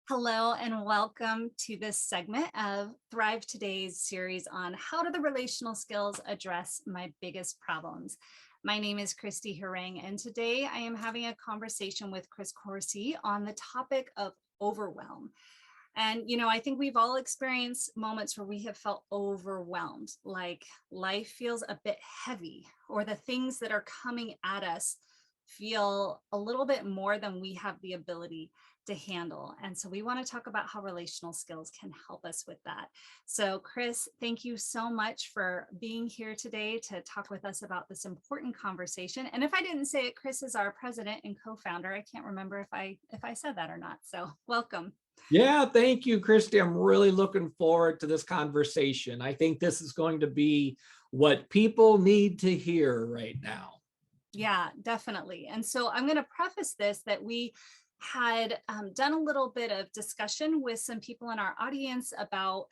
Hello and welcome to this segment of Thrive Today's series on how do the relational skills address my biggest problems. My name is Christy Harang, and today I am having a conversation with Chris Coursey on the topic of overwhelm. And, I think we've all experienced moments where we have felt overwhelmed, like life feels a bit heavy, or the things that are coming at us feel a little bit more than we have the ability to handle. And so we want to talk about how relational skills can help us with that. So Chris, thank you so much for being here today to talk with us about this important conversation. And if I didn't say it, Chris is our president and co-founder. I can't remember if I said that or not. So welcome. Yeah, thank you, Christy. I'm really looking forward to this conversation. I think this is going to be what people need to hear right now. Yeah, definitely. And so I'm going to preface this that we had done a little bit of discussion with some people in our audience about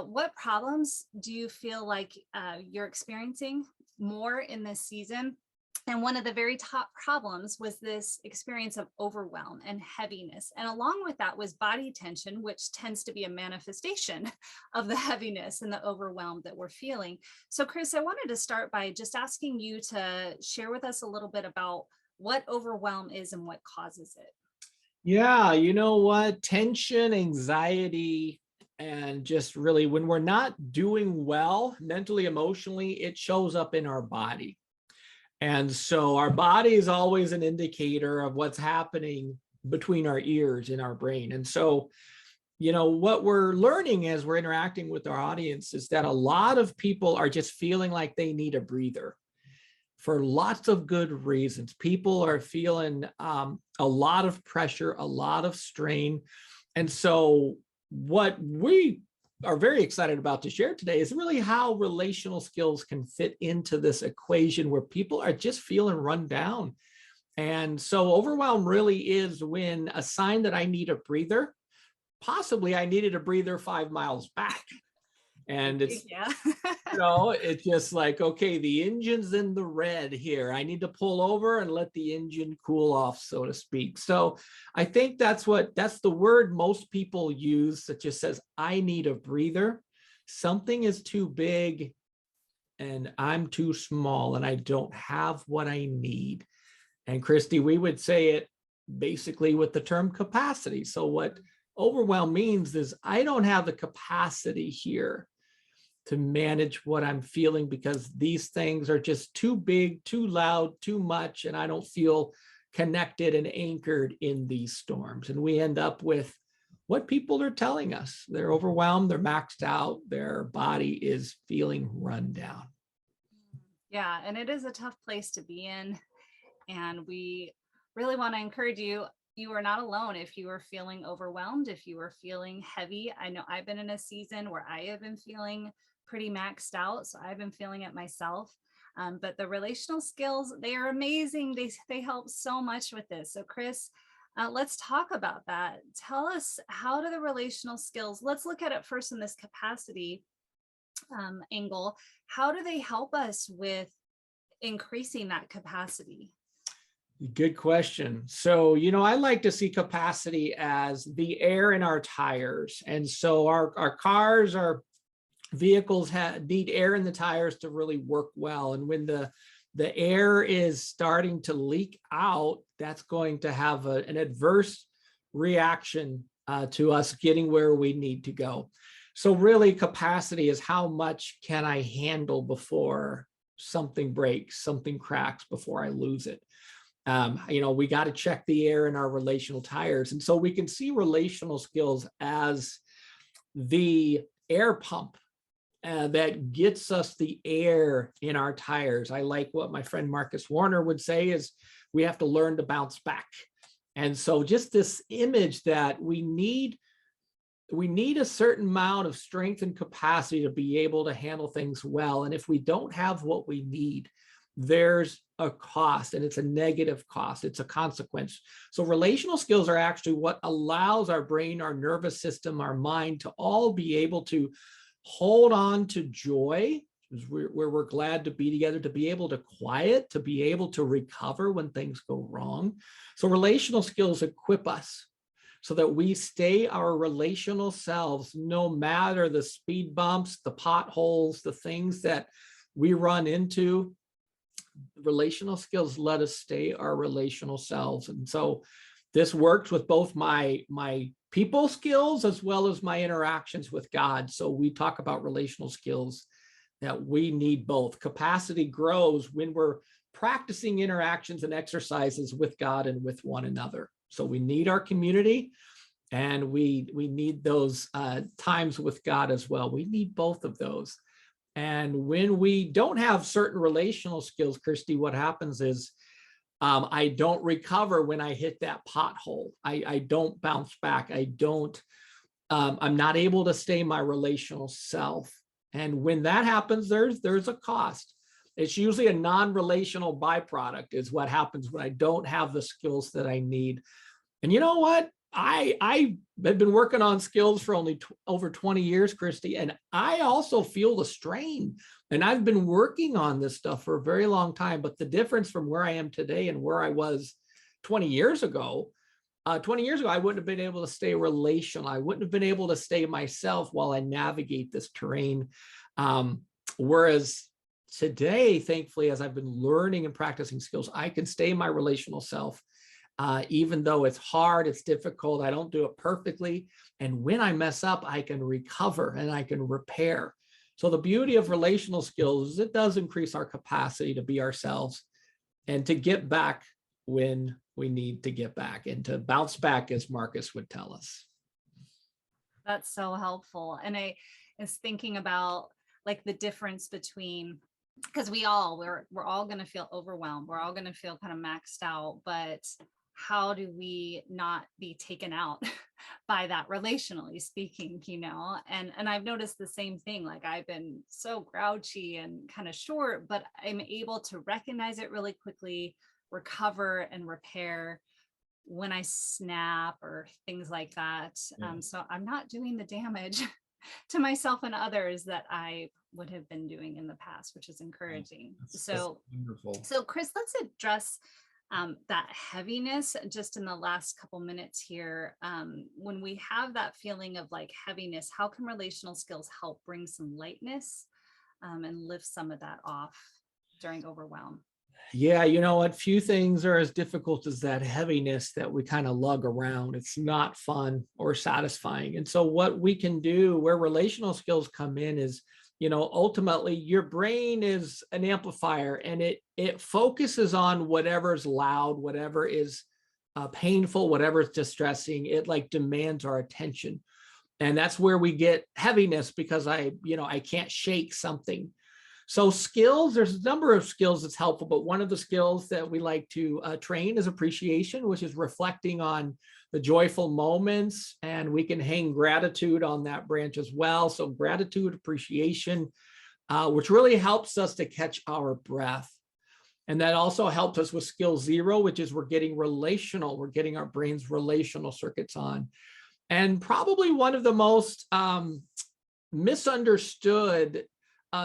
what problems do you feel like you're experiencing more in this season. And one of the very top problems was this experience of overwhelm and heaviness. And along with that was body tension, which tends to be a manifestation of the heaviness and the overwhelm that we're feeling. So Chris, I wanted to start by just asking you to share with us a little bit about what overwhelm is and what causes it. Yeah, you know what? Tension, anxiety, and just really when we're not doing well mentally, emotionally, it shows up in our body. And so our body is always an indicator of what's happening between our ears in our brain. And so, what we're learning as we're interacting with our audience is that a lot of people are just feeling like they need a breather for lots of good reasons. People are feeling a lot of pressure, a lot of strain. And so what we are very excited about to share today is really how relational skills can fit into this equation where people are just feeling run down. And so overwhelm really is when a sign that I need a breather, possibly I needed a breather 5 miles back. And it's, Yeah. it's just like, okay, the engine's in the red here. I need to pull over and let the engine cool off, so to speak. So I think that's the word most people use that just says, I need a breather. Something is too big and I'm too small and I don't have what I need. And Christy, we would say it basically with the term capacity. So what overwhelm means is I don't have the capacity here to manage what I'm feeling because these things are just too big, too loud, too much, and I don't feel connected and anchored in these storms. And we end up with what people are telling us. They're overwhelmed, they're maxed out, their body is feeling run down. Yeah, and it is a tough place to be in. And we really want to encourage you. You are not alone if you are feeling overwhelmed, if you are feeling heavy. I know I've been in a season where I have been feeling pretty maxed out. So I've been feeling it myself. But the relational skills, they are amazing. They help so much with this. So Chris, let's talk about that. Tell us, how do the relational skills, let's look at it first in this capacity angle. How do they help us with increasing that capacity? Good question. So, I like to see capacity as the air in our tires. And so our cars, our vehicles need air in the tires to really work well. And when the air is starting to leak out, that's going to have an adverse reaction to us getting where we need to go. So really capacity is how much can I handle before something breaks, something cracks, before I lose it. We got to check the air in our relational tires. And so we can see relational skills as the air pump that gets us the air in our tires. I like what my friend Marcus Warner would say is we have to learn to bounce back. And so just this image that we need a certain amount of strength and capacity to be able to handle things well. And if we don't have what we need, there's a cost, and it's a negative cost. It's a consequence. So relational skills are actually what allows our brain, our nervous system, our mind to all be able to hold on to joy, where we're glad to be together, to be able to quiet, to be able to recover when things go wrong. So relational skills equip us so that we stay our relational selves no matter the speed bumps, the potholes, the things that we run into. Relational skills let us stay our relational selves. And so this works with both my people skills as well as my interactions with God. So we talk about relational skills that we need both. Capacity grows when we're practicing interactions and exercises with God and with one another. So we need our community, and we need those times with God as well. We need both of those. And when we don't have certain relational skills, Christy, what happens is I don't recover when I hit that pothole. I don't bounce back. I'm not able to stay my relational self. And when that happens, there's a cost. It's usually a non-relational byproduct is what happens when I don't have the skills that I need. And you know what? I've been working on skills for only over 20 years, Christy, and I also feel the strain. And I've been working on this stuff for a very long time. But the difference from where I am today and where I was 20 years ago, I wouldn't have been able to stay relational. I wouldn't have been able to stay myself while I navigate this terrain. Whereas today, thankfully, as I've been learning and practicing skills, I can stay my relational self. Even though it's hard, it's difficult, I don't do it perfectly. And when I mess up, I can recover and I can repair. So the beauty of relational skills is it does increase our capacity to be ourselves and to get back when we need to get back and to bounce back, as Marcus would tell us. That's so helpful. And I was thinking about like the difference between, because we're all going to feel overwhelmed. We're all going to feel kind of maxed out, but how do we not be taken out by that, relationally speaking, and I've noticed the same thing. Like I've been so grouchy and kind of short, but I'm able to recognize it really quickly, recover and repair when I snap or things like that. Yeah. So I'm not doing the damage to myself and others that I would have been doing in the past, which is encouraging. That's Wonderful. wonderful. So Chris, let's address that heaviness just in the last couple minutes here. When we have that feeling of like heaviness, how can relational skills help bring some lightness and lift some of that off during overwhelm? Yeah, you know what? Few things are as difficult as that heaviness that we kind of lug around. It's not fun or satisfying. And so what we can do, where relational skills come in, is ultimately your brain is an amplifier, and it focuses on whatever's loud, whatever is painful, whatever is distressing. It like demands our attention. And that's where we get heaviness, because I can't shake something. So skills, there's a number of skills that's helpful, but one of the skills that we like to train is appreciation, which is reflecting on the joyful moments, and we can hang gratitude on that branch as well. So gratitude, appreciation, which really helps us to catch our breath. And that also helps us with skill 0, which is we're getting relational, we're getting our brain's relational circuits on. And probably one of the most misunderstood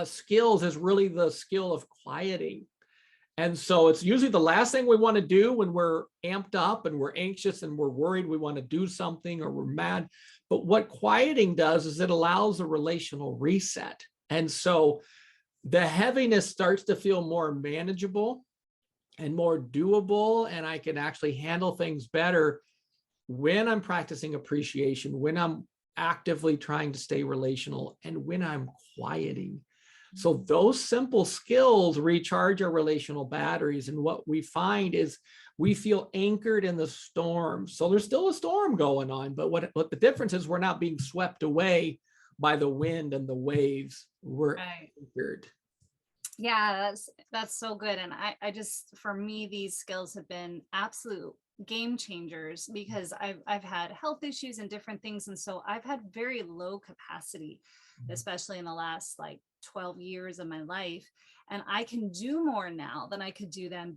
skills is really the skill of quieting. And so it's usually the last thing we want to do when we're amped up and we're anxious and we're worried we want to do something or we're mad. But what quieting does is it allows a relational reset. And so the heaviness starts to feel more manageable and more doable, and I can actually handle things better when I'm practicing appreciation, when I'm actively trying to stay relational, and when I'm quieting. So those simple skills recharge our relational batteries. And what we find is we feel anchored in the storm. So there's still a storm going on, but what the difference is, we're not being swept away by the wind and the waves. We're anchored. Yeah, that's so good. And I just, for me, these skills have been absolute game changers, because I've had health issues and different things. And so I've had very low capacity, especially in the last like 12 years of my life. And I can do more now than I could do then,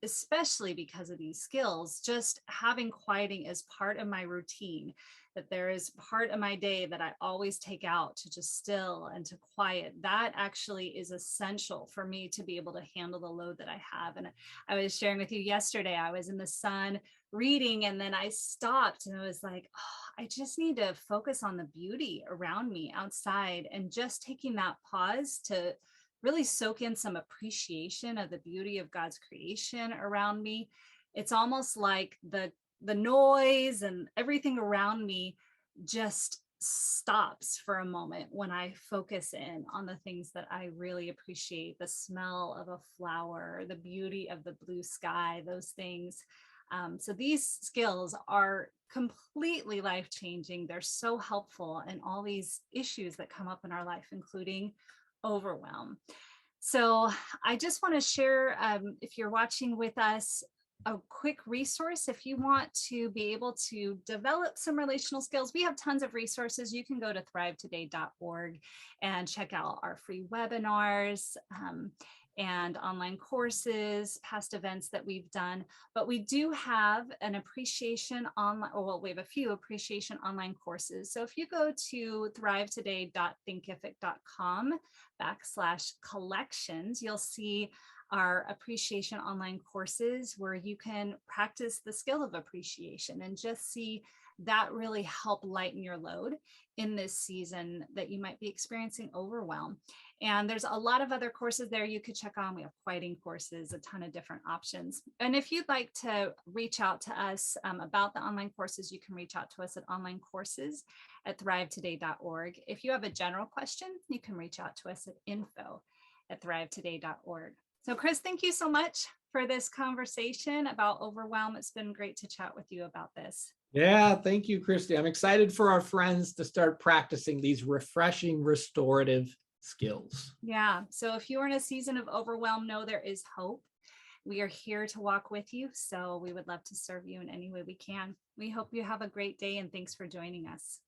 especially because of these skills. Just having quieting as part of my routine, that there is part of my day that I always take out to just still and to quiet. That actually is essential for me to be able to handle the load that I have. And I was sharing with you yesterday, I was in the sun reading, and then I stopped and I was like, oh, I just need to focus on the beauty around me outside, and just taking that pause to really soak in some appreciation of the beauty of God's creation around me. It's almost like the noise and everything around me just stops for a moment when I focus in on the things that I really appreciate: the smell of a flower, the beauty of the blue sky, those things. So these skills are completely life changing. They're so helpful in all these issues that come up in our life, including overwhelm. So I just want to share, if you're watching with us, a quick resource. If you want to be able to develop some relational skills, we have tons of resources. You can go to thrivetoday.org and check out our free webinars, and online courses, past events that we've done. But we do have an appreciation online, well, we have a few appreciation online courses. So if you go to thrivetoday.thinkific.com/collections, you'll see our appreciation online courses where you can practice the skill of appreciation and just see that really help lighten your load in this season that you might be experiencing overwhelm. And there's a lot of other courses there you could check on. We have quieting courses, a ton of different options. And if you'd like to reach out to us about the online courses, you can reach out to us at onlinecourses@thrivetoday.org. If you have a general question, you can reach out to us at info@thrivetoday.org. So Chris, thank you so much for this conversation about overwhelm. It's been great to chat with you about this. Yeah, thank you, Christy. I'm excited for our friends to start practicing these refreshing, restorative skills. Yeah. So if you're in a season of overwhelm, know there is hope. We are here to walk with you. So we would love to serve you in any way we can. We hope you have a great day, and thanks for joining us.